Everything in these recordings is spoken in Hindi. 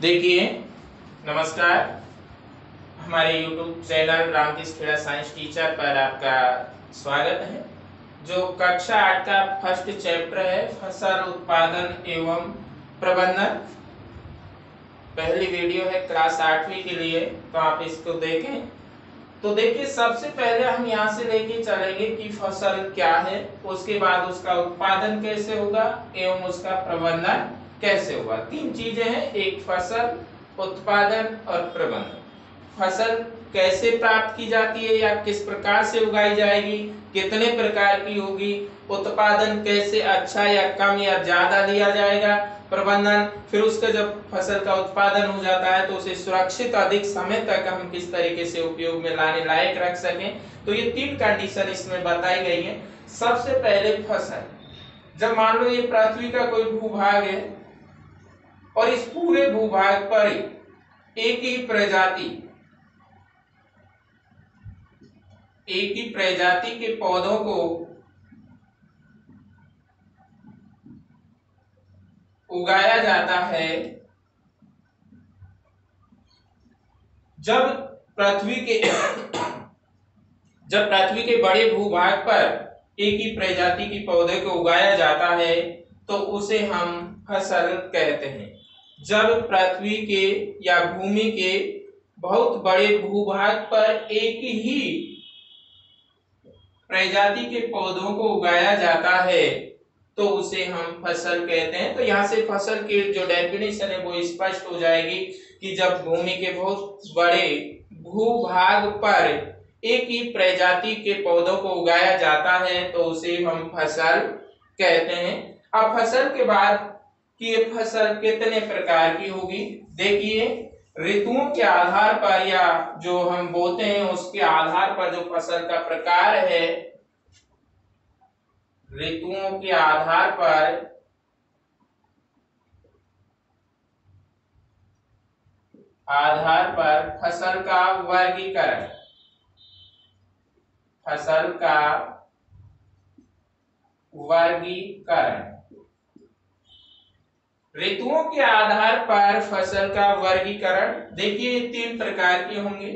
देखिए, नमस्कार। हमारे YouTube channel Ramkrishna Kheda science teacher पर आपका स्वागत है। जो कक्षा 8 का फर्स्ट चैप्टर है फसल उत्पादन एवं प्रबंधन, पहली वीडियो है क्लास 8वीं के लिए, तो आप इसको देखें। तो देखिए, सबसे पहले हम यहाँ से लेके चलेंगे कि फसल क्या है, उसके बाद उसका उत्पादन कैसे होगा एवं उसका प्रबंधन कैसे होगा। तीन चीजें हैं, एक फसल, उत्पादन और प्रबंधन। फसल कैसे प्राप्त की जाती है या किस प्रकार से उगाई जाएगी, कितने प्रकार की होगी, उत्पादन कैसे अच्छा या कम या ज्यादा लिया जाएगा, प्रबंधन फिर उसका जब फसल का उत्पादन हो जाता है तो उसे सुरक्षित अधिक समय तक हम किस तरीके से उपयोग में लाने लायक रख सकें। तो ये तीन कंडीशन इसमें बताई गई है। सबसे पहले फसल, जब मान लो ये पृथ्वी का कोई भूभाग है और इस पूरे भूभाग पर एक ही प्रजाति के पौधों को उगाया जाता है। जब पृथ्वी के बड़े भूभाग पर एक ही प्रजाति के पौधे को उगाया जाता है तो उसे हम फसल कहते हैं। जब पृथ्वी के या भूमि के बहुत बड़े भूभाग पर एक ही प्रजाति के पौधों को उगाया जाता है तो उसे हम फसल कहते हैं। तो यहाँ से फसल की जो डेफिनेशन है वो स्पष्ट हो जाएगी कि जब भूमि के बहुत बड़े भूभाग पर एक ही प्रजाति के पौधों को उगाया जाता है तो उसे हम फसल कहते हैं। अब फसल के बाद कि ये फसल कितने प्रकार की होगी, देखिए ऋतुओं के आधार पर या जो हम बोते हैं उसके आधार पर जो फसल का प्रकार है, ऋतुओं के आधार पर फसल का वर्गीकरण, ऋतुओं के आधार पर फसल का वर्गीकरण देखिए तीन प्रकार के होंगे।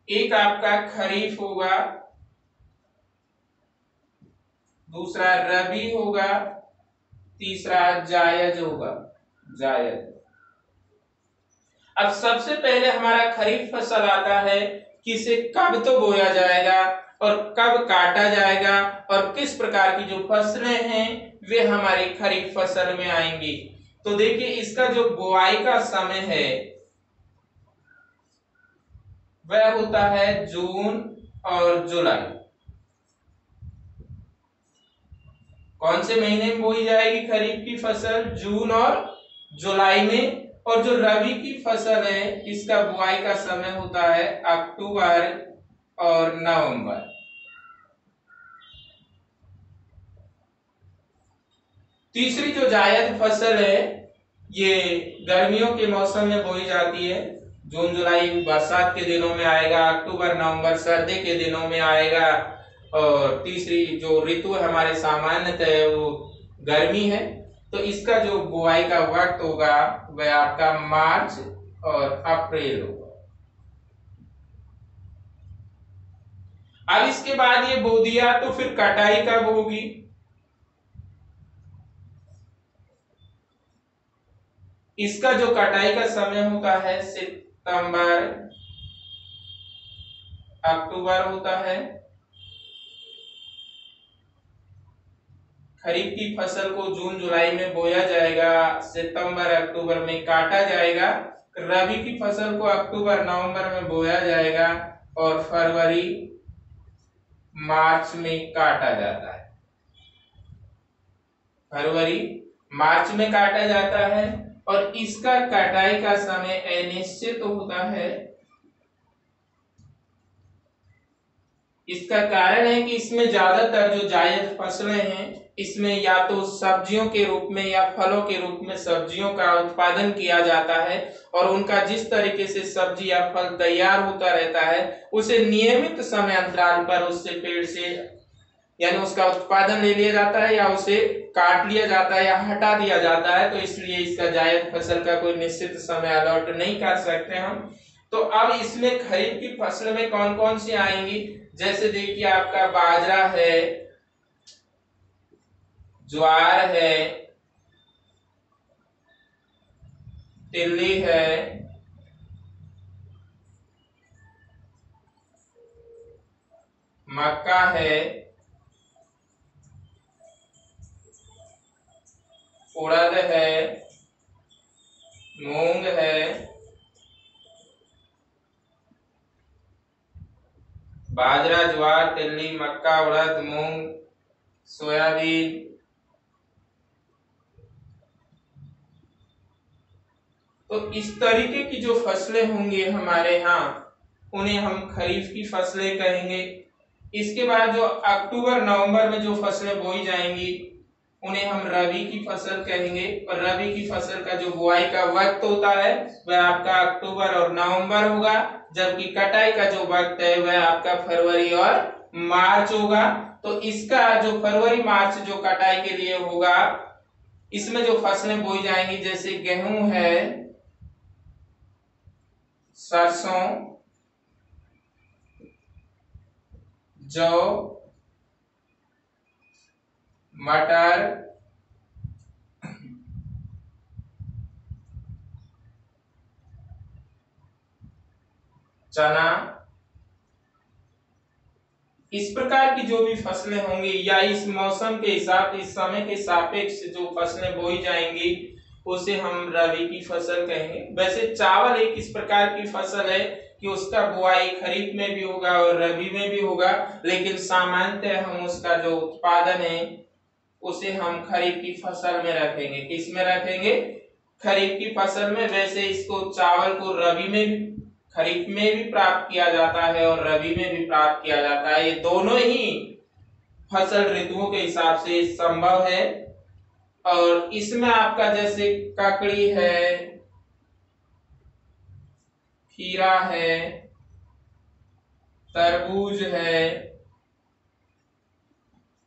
एक आपका खरीफ होगा, दूसरा रबी होगा, तीसरा जायद होगा। अब सबसे पहले हमारा खरीफ फसल आता है कि इसे कब तो बोया जाएगा और कब काटा जाएगा और किस प्रकार की जो फसलें हैं वे हमारी खरीफ फसल में आएंगी। तो देखिए इसका जो बुआई का समय है वह होता है जून और जुलाई। कौन से महीने में बोई जाएगी खरीफ की फसल? जून और जुलाई में। और जो रबी की फसल है इसका बुआई का समय होता है अक्टूबर और नवंबर। तीसरी जो जायद फसल है ये गर्मियों के मौसम में बोई जाती है। जून जुलाई बरसात के दिनों में आएगा, अक्टूबर नवंबर सर्दी के दिनों में आएगा। और तीसरी जो ऋतु हमारे सामान्यतः है वो गर्मी है। तो इसका जो बुआई का वक्त होगा वह आपका मार्च और अप्रैल होगा। अब इसके बाद ये बो दिया तो फिर कटाई कब होगी? इसका जो कटाई का समय होता है सितंबर अक्टूबर होता है। खरीफ की फसल को जून जुलाई में बोया जाएगा, सितंबर अक्टूबर में काटा जाएगा। रबी की फसल को अक्टूबर नवंबर में बोया जाएगा और फरवरी मार्च में काटा जाता है। फरवरी मार्च में काटा जाता है और इसका कटाई का समय अनिश्चित होता है। इसका कारण है कि इसमें ज्यादातर जो जायद फसलें हैं इसमें या तो सब्जियों के रूप में या फलों के रूप में सब्जियों का उत्पादन किया जाता है और उनका जिस तरीके से सब्जी या फल तैयार होता रहता है उसे नियमित समय अंतराल पर उससे पेड़ से यानी उसका उत्पादन ले लिया जाता है या उसे काट लिया जाता है या हटा दिया जाता है, तो इसलिए इसका जायद फसल का कोई निश्चित समय अलॉट नहीं कर सकते हम। तो अब इसमें खरीफ की फसल में कौन कौन सी आएंगी, जैसे देखिए आपका बाजरा है, ज्वार है, तिल्ली है, मक्का है, उड़द है, मूंग है, बाजरा, ज्वार, तिल्ली, मक्का, उड़द, मूंग, सोयाबीन। तो इस तरीके की जो फसलें होंगी हमारे यहाँ, उन्हें हम खरीफ की फसलें कहेंगे। इसके बाद जो अक्टूबर नवंबर में जो फसलें बोई जाएंगी उन्हें हम रबी की फसल कहेंगे। और रबी की फसल का जो बुआई का वक्त होता है वह आपका अक्टूबर और नवंबर होगा, जबकि कटाई का जो वक्त है वह आपका फरवरी और मार्च होगा। तो इसका जो फरवरी मार्च जो कटाई के लिए होगा, इसमें जो फसलें बोई जाएंगी जैसे गेहूं है, सरसों, जौ, मटर, चना, इस प्रकार की जो भी फसलें होंगी या इस मौसम के हिसाब, इस समय के सापेक्ष जो फसलें बोई जाएंगी उसे हम रबी की फसल कहेंगे। वैसे चावल एक इस प्रकार की फसल है कि उसका बुआई खरीफ में भी होगा और रबी में भी होगा, लेकिन सामान्यतः हम उसका जो उत्पादन है उसे हम खरीफ की फसल में रखेंगे। किस में रखेंगे? खरीफ की फसल में। वैसे इसको चावल को रबी में, खरीफ में भी प्राप्त किया जाता है और रबी में भी प्राप्त किया जाता है। ये दोनों ही फसल ऋतुओं के हिसाब से संभव है। और इसमें आपका जैसे ककड़ी है, खीरा है, तरबूज है,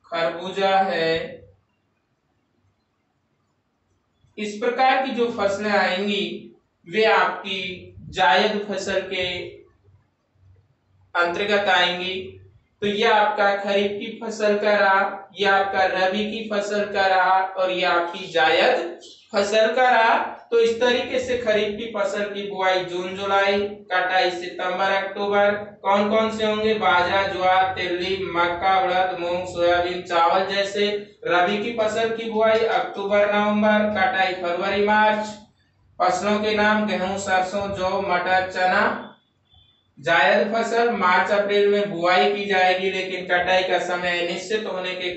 खरबूजा है, इस प्रकार की जो फसलें आएंगी वे आपकी जायद फसल के अंतर्गत आएंगी। तो यह आपका खरीफ की फसल का रहा, यह आपका रबी की फसल का रहा और यह आपकी जायद फसल का रहा। तो इस तरीके से खरीफ की फसल की बुआई जून जुलाई, कटाई सितंबर अक्टूबर। कौन कौन से होंगे? बाजरा, ज्वार, तिल्ली, मक्का, उड़द, मूंग, सोयाबीन, चावल जैसे। रबी की फसल की बुआई अक्टूबर नवंबर, कटाई फरवरी मार्च। फसलों के नाम गेहूं, सरसों, जौ, मटर, चना। जायद फसल मार्च अप्रैल में बुआई की जाएगी, लेकिन कटाई का समय निश्चित होने के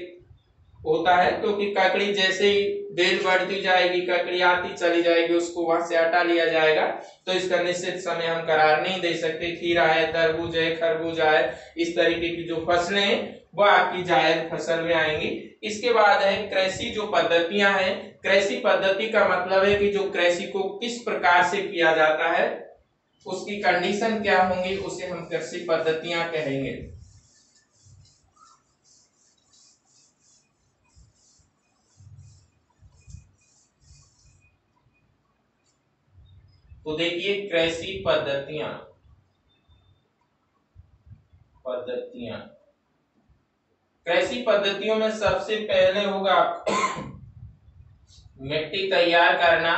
होता है, क्योंकि ककड़ी जैसे ही बेल बढ़ती जाएगी, ककड़ी आती चली जाएगी, उसको वहां से हटा लिया जाएगा। तो इसका निश्चित समय हम करार नहीं दे सकते। खीरा है, तरबूज है, खरबूजा है, इस तरीके की जो फसलें हैं वो आपकी जायद फसल में आएंगी। इसके बाद है कृषि जो पद्धतियां हैं। कृषि पद्धति का मतलब है कि जो कृषि को किस प्रकार से किया जाता है, उसकी कंडीशन क्या होंगी, उसे हम कृषि पद्धतियां कहेंगे। तो देखिए कृषि पद्धतियां पद्धतियां कृषि पद्धतियों में सबसे पहले होगा मिट्टी तैयार करना,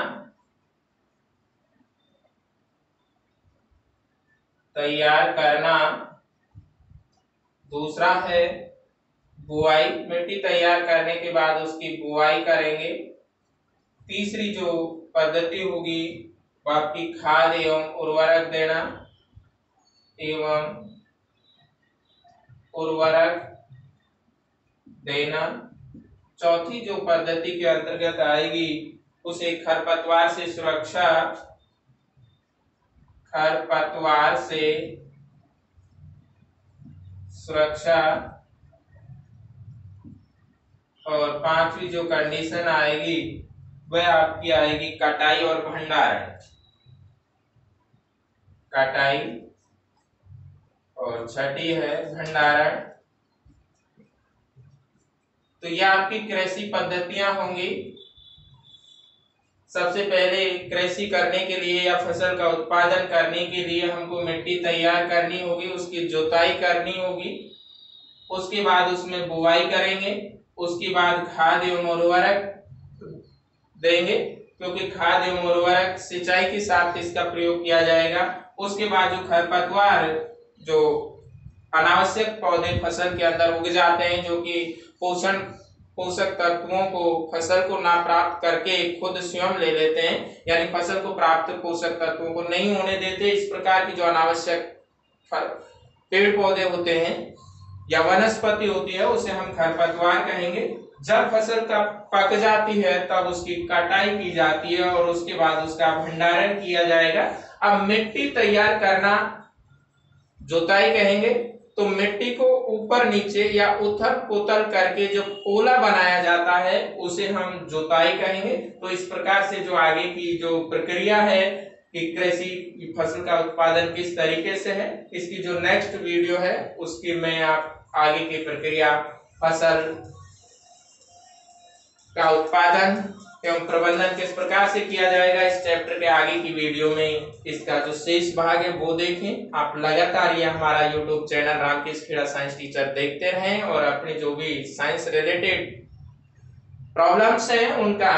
दूसरा है बुआई, मिट्टी तैयार करने के बाद उसकी बुआई करेंगे। तीसरी जो पद्धति होगी वो आपकी खाद एवं उर्वरक देना। चौथी जो पद्धति के अंतर्गत आएगी उसे खरपतवार से सुरक्षा। और पांचवी जो कंडीशन आएगी वह आपकी आएगी कटाई और भंडारण। कटाई और छठी है भंडारण। तो ये आपकी कृषि पद्धतियां होंगी। सबसे पहले कृषि करने के लिए या फसल का उत्पादन करने के लिए हमको मिट्टी तैयार करनी होगी, उसकी जुताई करनी होगी, उसके बाद उसमें बुआई करेंगे, उसके बाद खाद एवं उर्वरक देंगे, क्योंकि खाद एवं उर्वरक सिंचाई के साथ इसका प्रयोग किया जाएगा। उसके बाद जो खरपतवार, जो अनावश्यक पौधे फसल के अंदर उग जाते हैं, जो कि पोषक तत्वों को फसल को ना प्राप्त करके खुद स्वयं ले लेते हैं, यानी फसल को प्राप्त पोषक तत्वों को नहीं होने देते, इस प्रकार की जो अनावश्यक पेड़ पौधे होते हैं या वनस्पति होती है, उसे हम खरपतवार कहेंगे। जब फसल का पक जाती है तब उसकी कटाई की जाती है और उसके बाद उसका भंडारण किया जाएगा। अब मिट्टी तैयार करना जुताई कहेंगे। तो मिट्टी को ऊपर नीचे या उथल पुथल करके जो पोला बनाया जाता है उसे हम जुताई कहेंगे। तो इस प्रकार से जो आगे की जो प्रक्रिया है कि कृषि फसल का उत्पादन किस तरीके से है, इसकी जो नेक्स्ट वीडियो है उसकी मैं आप आगे की प्रक्रिया फसल का उत्पादन एवं प्रबंधन किस प्रकार से किया जाएगा, इस चैप्टर के आगे की वीडियो में इसका जो शेष भाग है वो देखें। आप लगातार ये हमारा YouTube channel Ramkesh Kheda science teacher देखते रहें और अपने जो भी साइंस रिलेटेड प्रॉब्लम्स हैं उनका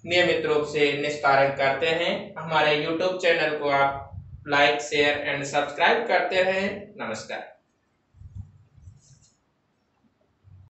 नियमित रूप से निस्तारण करते हैं। हमारे यूट्यूब चैनल को आप लाइक, शेयर एंड सब्सक्राइब करते रहें। नमस्कार।